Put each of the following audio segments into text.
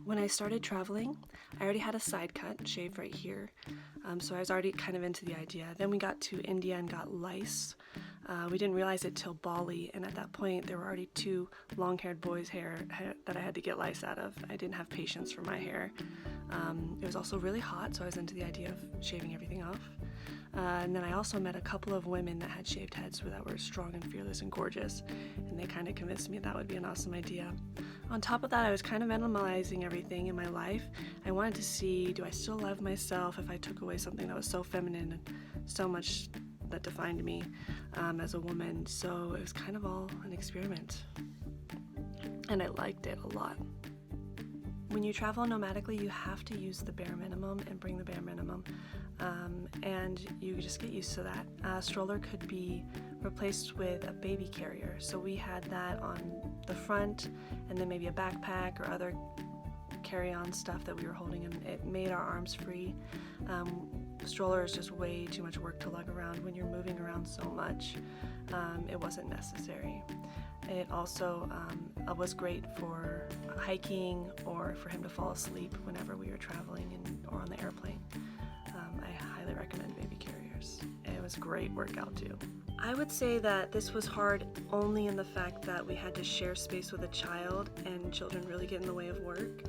When I started traveling, I already had a side cut shaved right here, so I was already kind of into the idea. Then we got to India and got lice. We didn't realize it till Bali, and at that point there were already two long-haired boys' hair that I had to get lice out of. I didn't have patience for my hair. It was also really hot, so I was into the idea of shaving everything off. And then I also met a couple of women that had shaved heads that were strong and fearless and gorgeous, and they kind of convinced me that would be an awesome idea. On top of that, I was kind of minimalizing everything in my life. I wanted to see, do I still love myself if I took away something that was so feminine and so much that defined me as a woman? So it was kind of all an experiment, and I liked it a lot. When you travel nomadically, you have to use the bare minimum and bring the bare minimum, and you just get used to that. A stroller could be replaced with a baby carrier, so we had that on the front, and then maybe a backpack or other carry-on stuff that we were holding, and it made our arms free. Stroller is just way too much work to lug around when you're moving around so much. It wasn't necessary. It also was great for hiking or for him to fall asleep whenever we were traveling or on the airplane. I highly recommend baby carriers. It was a great workout too. I would say that this was hard only in the fact that we had to share space with a child, and children really get in the way of work.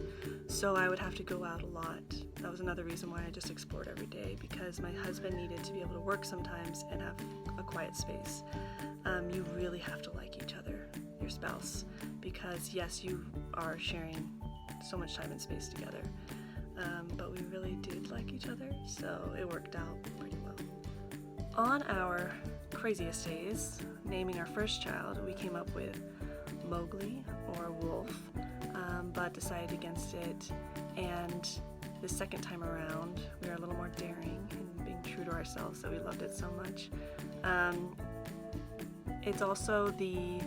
So I would have to go out a lot. That was another reason why I just explored every day, because my husband needed to be able to work sometimes and have a quiet space. You really have to like each other, your spouse, because yes, you are sharing so much time and space together, but we really did like each other, so it worked out pretty well. On our craziest days, naming our first child, we came up with Mowgli or Wolf, but decided against it, and the second time around we were a little more daring and being true to ourselves, so we loved it so much. It's also the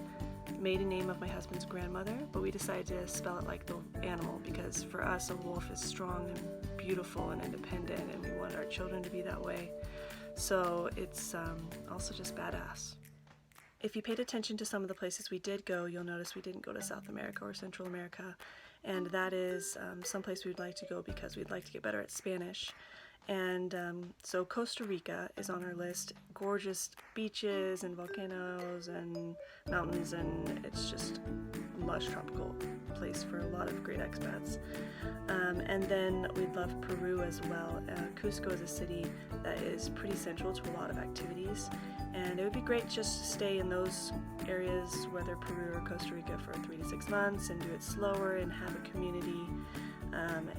maiden name of my husband's grandmother, but we decided to spell it like the animal, because for us a wolf is strong and beautiful and independent, and we want our children to be that way. So it's also just badass. If you paid attention to some of the places we did go, you'll notice we didn't go to South America or Central America, and that is someplace we'd like to go because we'd like to get better at Spanish. And so Costa Rica is on our list. Gorgeous beaches and volcanoes and mountains, and it's just a lush tropical place for a lot of great expats. And then we'd love Peru as well. Cusco is a city that is pretty central to a lot of activities, and it would be great just to stay in those areas, whether Peru or Costa Rica, for 3 to 6 months and do it slower and have a community, and